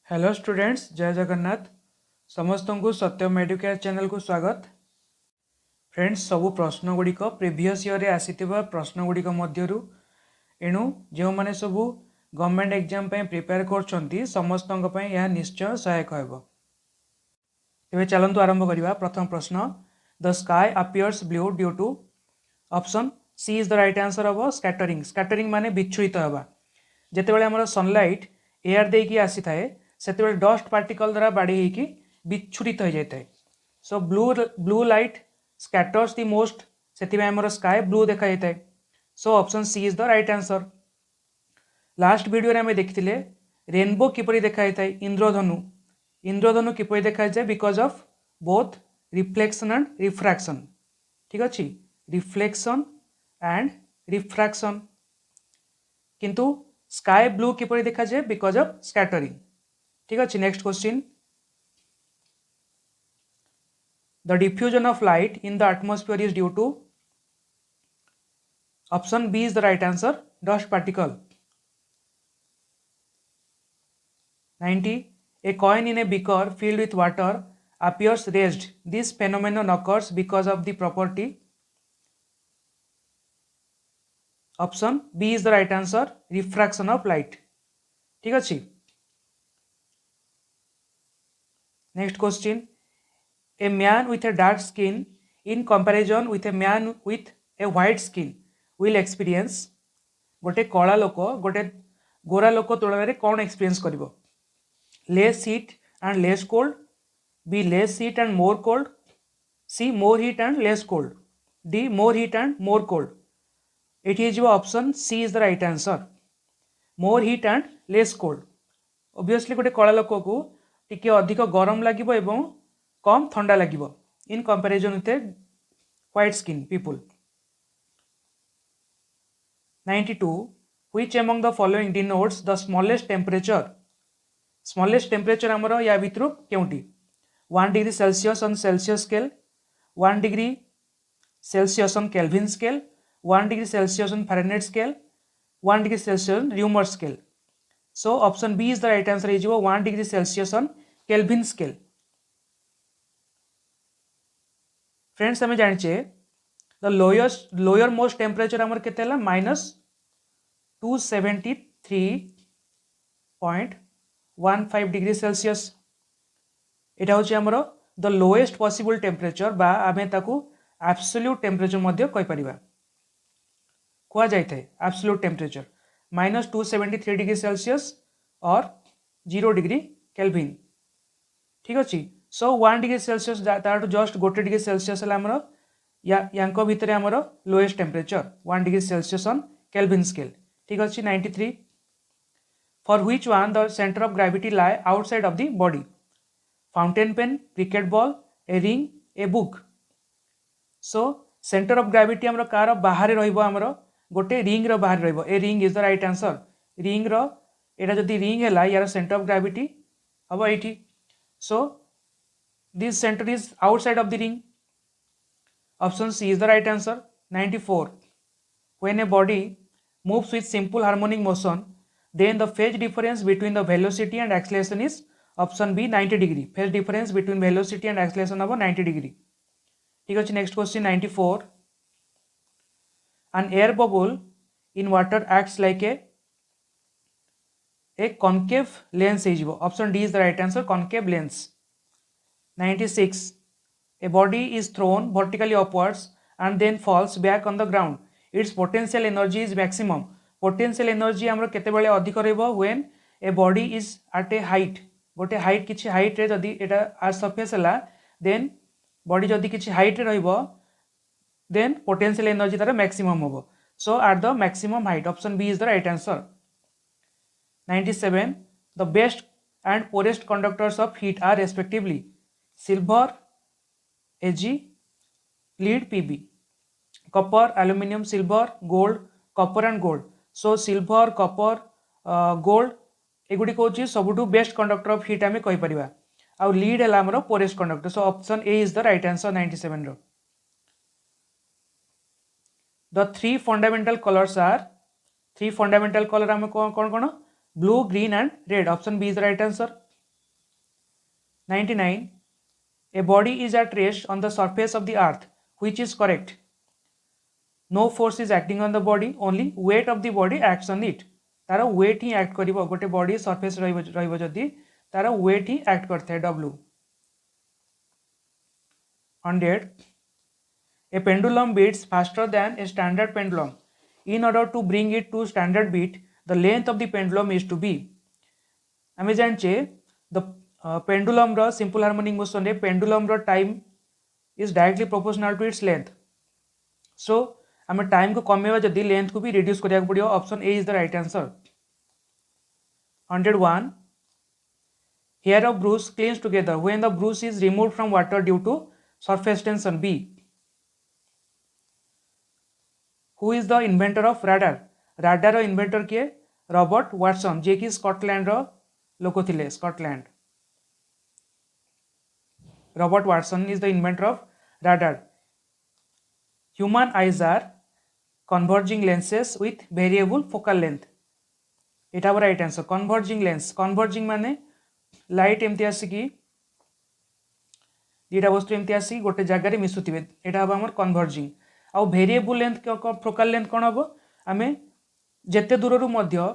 Hello students, जय जगन्नाथ। समस्त को सत्यम एडुकेयर चैनल को स्वागत। फ्रेंड्स, सबू प्रश्न गुड़िक प्रीवियस ईयर आसीथिबा प्रश्न गुड़िक मध्यरु एणु जो माने सबू गवर्नमेंट एग्जाम पे प्रिपेयर करछंती समस्तଙ୍କ ପାଇଁ यह निश्चय सहायक हेबो। तेबे चलंतु आरंभ करिवा। प्रथम प्रश्न, the sky appears blue due to option C is the right answer of scattering. Scattering माने विच्छुरित हेबा। जेतेबेले हमर सनलाइट एयर देकी आसी थाए सेतेबेले डस्ट पार्टिकल द्वारा बाड़ी हेकी विच्छुरित हो जाए। So blue light scatters the most, से हमर स्काई ब्लू देखा जाता है। So option C is the right answer. Last video आम देखिले रेनबो किपरि देखा जाए, इंद्रधनु। इंद्रधनु किपरि देखा जाए because of both reflection and refraction. ठीक अच्छे, रिफ्लेक्शन एंड रिफ्रैक्शन। किंतु स्काई ब्लू किपरि देखा जाए बिकॉज ऑफ स्कैटरिंग। ठीक अच्छे, next question, the diffusion of light in the atmosphere is due to option B is the right answer, dust particle. 90, a coin in a beaker filled with water appears raised. This phenomenon occurs because of the property. Option B is the right answer, refraction of light. ठीक अच्छे, next question, a man with a dark skin in comparison with a man with a white skin will experience, गोटे कला लोक गोटे गोरा लोक तुलन में कौन experience करिवो? less heat and less cold, B less heat and more cold, C more heat and less cold, D more heat and more cold. It is your option C is the right answer, more heat and less cold. Obviously गोटे कला लोक को टिके अधिक गरम लागिबो एवं कम ठंडा लागिबो in comparison with white skin people. 92, which among the following denotes the smallest temperature? Smallest temperature आमर या भितर केउटी? 1 degree Celsius on Celsius scale, 1 degree Celsius on Kelvin scale, 1 degree Celsius on Fahrenheit scale, 1 degree Celsius on Reaumur scale. So option B is the right answer हो 1 degree Celsius on Kelvin scale. Friends, आम जाने the lower most temperature आमर केते हला -273.15 degree Celsius. यहाँ हूँ आमर the lowest possible temperature बा आमे ताकू एब्सोल्यूट टेम्परेचर मध्य कहि परिबा। कुआ जाय थे एब्सोल्यूट टेम्परेचर -273 डिग्री सेल्सियस और 0 डिग्री केल्विन। ठीक अच्छे, सो 1 डिग्री सेल्सियस तार जस्ट गोटे डिग्री सेल्सियस है आमर या भितर आमर lowest temperature 1 degree Celsius on Kelvin scale. ठीक अच्छे, 93, for which one the centre of gravity lie outside of the body? Fountain pen, cricket ball, a ring, a book. So centre of gravity आमर कार बाहर रमर गोटे ring रो बाहर रहिबो। A ring is the right answer. Ring रो एटा जदि ring है यार सेंटर ऑफ ग्रेविटी हम ये। So this centre is outside of the ring. Option C is the right answer. 94, when a body moves with simple harmonic motion then the phase difference between the velocity and acceleration is option B 90 degree. Phase difference between velocity and acceleration हम 90 degree. ठीक अच्छे, next question 94, an air bubble in water acts like a concave lens is option D is the right answer, concave lens। 96, a body is thrown vertically upwards and then falls back on the ground, its potential energy is maximum। potential energy हमरो केते बेले अधिक रहबो when a body is at a height, गोटे height किछि height रे जदि एटा अर्थ सरफेस हला देन बॉडी जदि किछि हाइट रे रहबो देन पोटेंशियल एनर्जी तार मैक्सिमम होबो। So at the maximum height option B is the right answer. 97, the best and poorest conductors of heat are respectively silver AG, lead PB, copper, aluminium, silver, gold, copper and gold. So silver, copper, gold एगुड़ी हूँ सबुठू best conductor of heat आम कहीपर। आउ lead है आमर poorest conductor. So option A is the right answer 97 रो। The three fundamental colours are, three fundamental colour आम कौन कौन? Blue, green and red. Option B is the right answer. 99. A body is at rest on the surface of the earth, which is correct. No force is acting on the body, only weight of the body acts on it. तार wait ही act कर गोटे body surface रही तार wait ही act करता है W. 100. A pendulum beats faster than a standard pendulum. In order to bring it to standard beat, the length of the pendulum is to be. आम जाने the pendulum रो simple harmonic motion रे pendulum रो time is directly proportional to its length. So आम time को कमेवा जदि length को भी रिड्यूस करिया पड़ियो. Option A is the right answer. 101. Hair of brush clings together when the brush is removed from water due to surface tension. B. Who is the inventor of radar? Radar रो inventor किए? Robert Watson, जे कि Scotland रो लोक थिले. Scotland. Robert Watson is the inventor of radar. Human eyes are converging lenses with variable focal length. एटा हम right answer. Converging lens. Converging माने light एमती आसिकी दुटा वस्तु एमती आसिकी गोटे जगार मिसुथिबे. एटा हम हमर कन्वर्जिंग. आउ वेरिएबल लेंथ फोकाल लेंथ कौन हम आम जेते दूर मध्य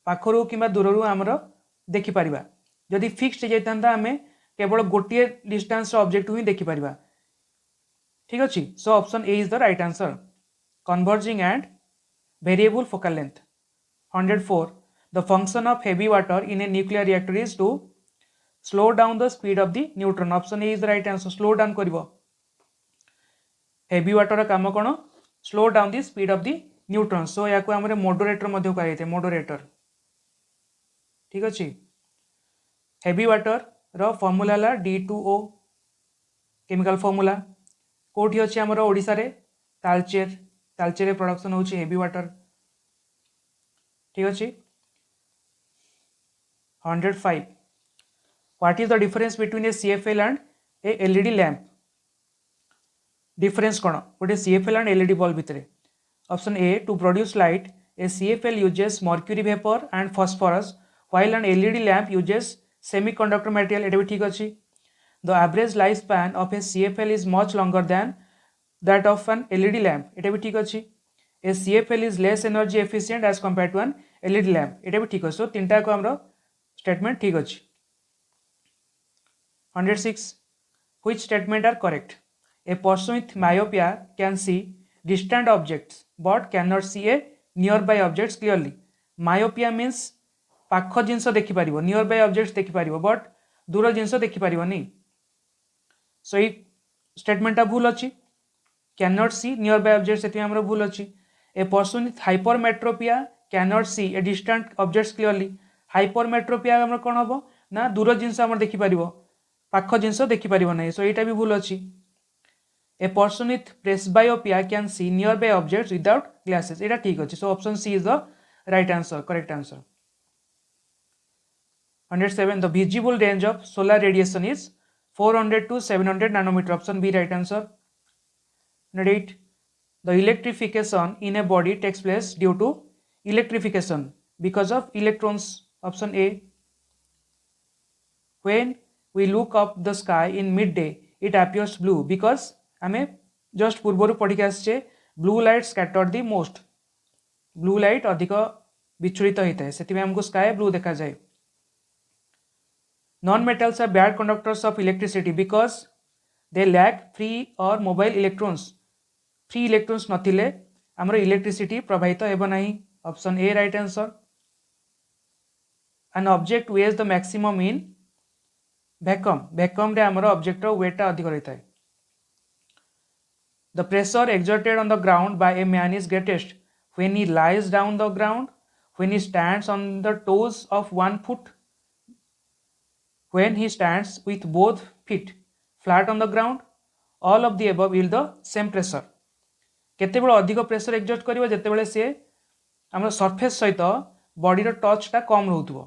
पाखर कि दूर आमर देखिपर. जदि फिक्सड जाता आम केवल गोटे डिस्टेंस ऑब्जेक्ट ही देखिपर. ठीक अच्छे. So option A is the right answer. Converging and variable focal length. 104. The function of heavy water in a nuclear reactor is to slow down the speed of the neutron. Option A is the right answer. Slow down करिवो. heavy water काम कौन? Slow down the speed of the neutron. So या को हमरे moderator मध्य कहा जाते. moderator. ठीक अच्छे. heavy water रो फॉर्मूला ला D2O केमिकल फॉर्मूला. कोठी अछि हमरो ओडिसा रे? तालचेर. तालचेर प्रोडक्शन होछि हेवी वाटर. ठीक अच्छे. 105. What is the difference between a CFL and a LED lamp? Difference कौन? गोटे CFL and LED बल्ब भितर. Option A, to produce light, a CFL uses mercury vapor and phosphorus, while an LED lamp uses semiconductor material. एटा भी ठीक अच्छी. The average lifespan of a CFL is much longer than that of an LED lamp. एटा भी ठीक अच्छी. A CFL is less energy efficient as compared to an LED lamp. एटा भी ठीक अच्छे. So तीनटा को हमरो स्टेटमेंट ठीक अच्छे. 106. Which statement are correct? A person with myopia can see distant objects but cannot see a nearby objects clearly. Myopia means पाख जिनस देखि पारिबो, nearby objects देखि पारिबो but दूर जिनस देखि पारिबोनी. सो ये स्टेटमेंट भूल अच्छी. cannot see nearby objects से हमरो भूल अच्छी. A person with hypermetropia cannot see a distant objects clearly. Hypermetropia हमर कोन हबो ना दूर जिनस हमर देखि पारिबो, पाख जिनस देखि पारिबो नै. सो एटा भी भूल अछि. A person with presbyopia can see nearby objects without glasses. एटा ठीक अछि. So option C is the right answer, correct answer. 107. The visible range of solar radiation is 400 to 700 nanometer. Option B right answer. 108. The electrification in a body takes place due to electrification because of electrons. Option A. When we look up the sky in midday, it appears blue because आमे just पूर्वरु पढ़ी के आछे blue light scattered the most. blue light अधिक विचलित होता है, सेति में हमको sky blue देखा जाए. Non metals are bad conductors of electricity because they lack free or mobile electrons. free electrons नथिले हमरो इलेक्ट्रिसिटी प्रवाहित हेबो नाही. Option A right answer. An object weighs the maximum in vacuum. vacuum रे हमरो object रो wait अधिक रहता है. The pressure exerted on the ground by a man is greatest when he lies down the ground, when he stands on the toes of one foot, when he stands with both feet flat on the ground. All of the above yield the same pressure. केते बेले अधिक pressure exert करिवो जेते बेले से हमर surface सहित body रो touch टा कम रहउतबो.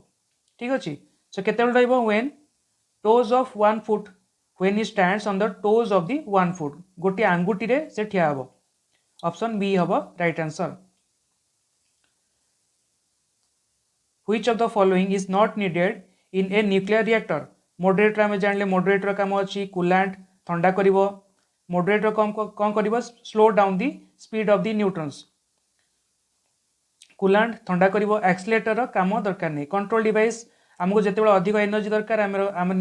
ठीक अछि. सो केते बेले रहइबो when toes of one foot, when he stands on the toes of the one foot. गोटे आंगुटी रे से ठिया हबो. ऑप्शन बी हबो right answer. Which of the following is not needed in a nuclear reactor? Moderator आम जान moderator काम अच्छी कूलांट ठंडा कर मॉडरेटर कौन कर slow down the speed of the neutrons coolant ठंडा कर एक्सीलरेटर काम दरकार नहीं कंट्रोल डिवाइस आमको जिते अधिक एनर्जी दरकार आम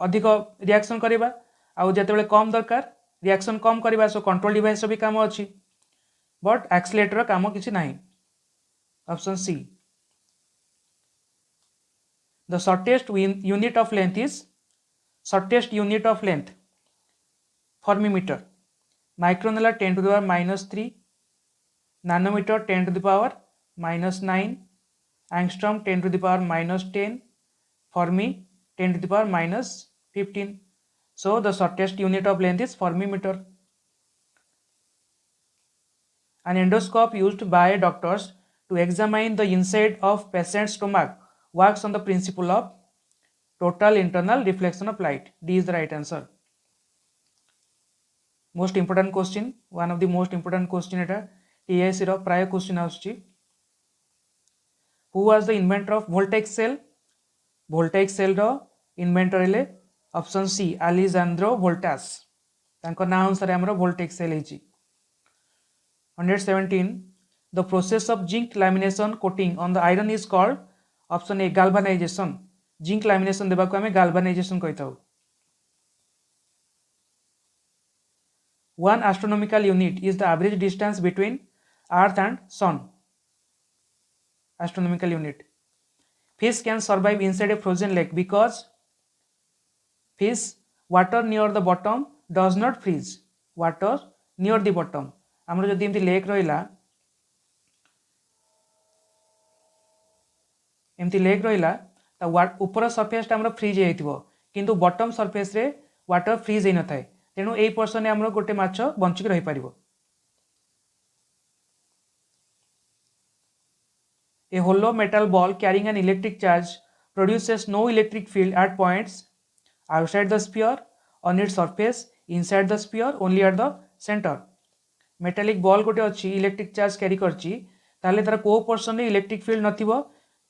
अधिक रिएक्शन करवा आउ जिते कम दरकार रिएक्शन कम करवा सो कंट्रोल डिवाइस भी काम अच्छी बट एक्सीलरेटर काम किसी ना option C the shortest unit of length is shortest unit of length femtometre micron 10 to the power -3 nanometre 10 to the power -9 angstrom 10 to the power -10 fermi 10 to the power -15 so the shortest unit of length is formimeter. An endoscope used by doctors to examine the inside of patient's stomach works on the principle of total internal reflection of light. D is the right answer. Most important question, one of the most important question eta TIC ro प्राय question आउछि. Who was the inventor of voltaic cell? Voltaic cell ro inventor हेले option C Alessandro Voltas. तांको ना अनुसार हमरो voltaic cell हेछि. 117 the process of zinc lamination coating on the iron is called option A galvanization. zinc lamination देबा को हमें galvanization कहिथाउ. One astronomical unit is the average distance between earth and sun. Astronomical unit. Fish can survive inside a frozen lake because fish water near the bottom does not freeze. Water near the bottom. हमरो जदि एमती lake रहिला ऊपर surface टा freeze हो किंतु bottom surface रे water freeze हो न थाए तेणु यही पर्सन आमर गोटे माछ बंचिक रही पार. A hollow metal ball carrying an electric charge produces no electric field at points outside the sphere, on its surface, inside the sphere, only at the center. Metallic ball गोटे अच्छी इलेक्ट्रिक चार्ज कैरी करछि ताले तार को person रे electric field नथिबो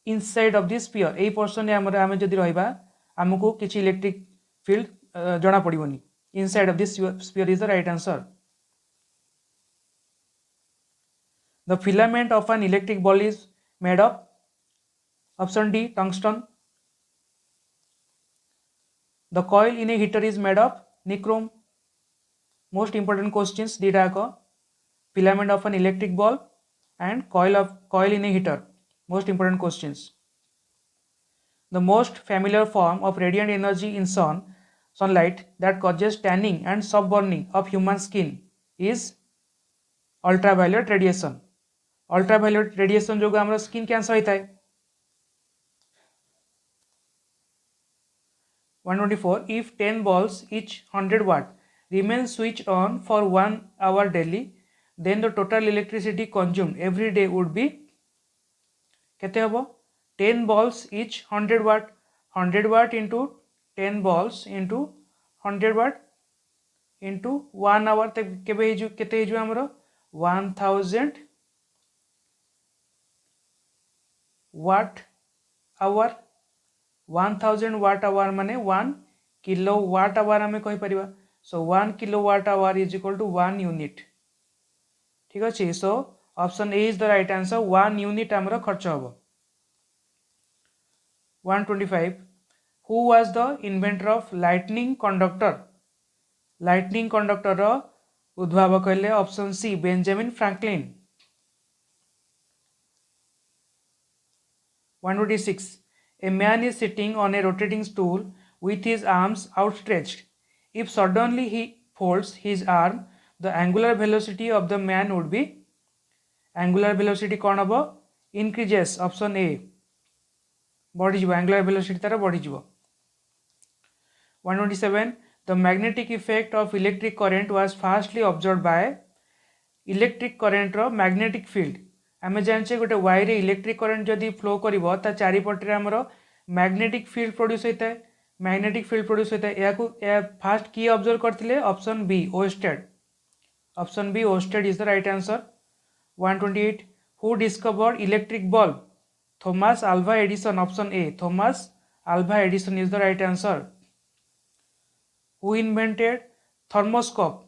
inside of this sphere एई person रे आमे जदि रहइबा हमकु किछि इलेक्ट्रिक फील्ड जणा पड़िबोनी inside of this sphere is the right answer. The filament of an electric bulb is made of option D tungsten. The coil in a heater is made of nichrome. Most important questions दीटा को filament of an electric bulb and coil in a heater. Most important questions. The most familiar form of radiant energy in sunlight that causes tanning and sunburning of human skin is ultraviolet radiation. Ultraviolet radiation जो हमारा skin cancer होता है. 124. If 10 bulbs each 100 watt remain switched on for 1 hour daily, then the total electricity consumed every day would be केते हबो 10 bulbs each 100 watt into 10 bulbs into 100 watt into 1 hour तक केबे हिजु केते हिजु हमरो 1000 watt hour 1000 watt hour माने 1 kilowatt hour हमें कहि परिबा. So 1 kilowatt hour is equal to 1 unit. ठीक अच्छे. So option A is the right answer. 1 unit आमर खर्च हम. 125 who was the inventor of lightning conductor. Lightning conductor उद्भावक कहले option C Benjamin Franklin. 126 a man is sitting on a rotating stool with his arms outstretched. If suddenly he folds his arm, the angular velocity of the man would be angular velocity कौन हम increases. Option A बढ़ी जीव angular velocity तार बढ़ी जीव. 127 the magnetic effect of electric current was fastly observed by electric current row magnetic field. आमे जानचे गोटे wire रे इलेक्ट्रिक करंट जदि फ्लो करिवो ता चारि पटरे हमरो मैग्नेटिक फील्ड प्रोड्यूस होता है. मैग्नेटिक फील्ड प्रोड्यूस होता है. याकू फास्ट की ऑब्जर्व करथिले option B Oersted. Option B Oersted is the right answer. 128 who discovered electric bulb? Thomas Alva Edison. Option A Thomas Alva Edison is the right answer. Who invented thermoscope,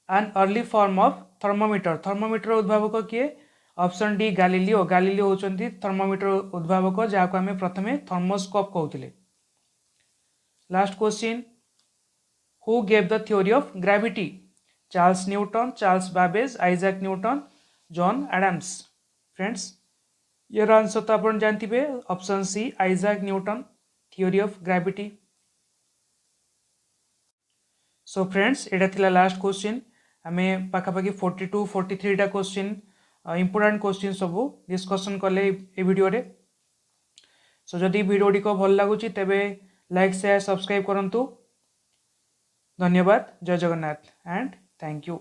an early form of thermometer? Thermometer उद्भावक किए? Option D Galileo. Galileo होचंती thermometer उद्भावक जहाँ आम प्रथम thermoscope कहते. Last question, who gave the theory of gravity? Charles Newton, Charles Babbage, Isaac Newton, John Adams. Friends यार answer तो आप जानते option C Isaac Newton, theory of gravity. So friends एटा थिला लास्ट क्वेश्चन. आमे पाखापाखि 42-43 क्वेश्चन इंपोर्टेंट क्वेश्चन सब discussion कले ए वीडियो रे. सो जदि वीडियो को भल लगुच तेबे लाइक शेयर सब्सक्राइब करंतु. धन्यवाद. जय जगन्नाथ एंड थैंक यू.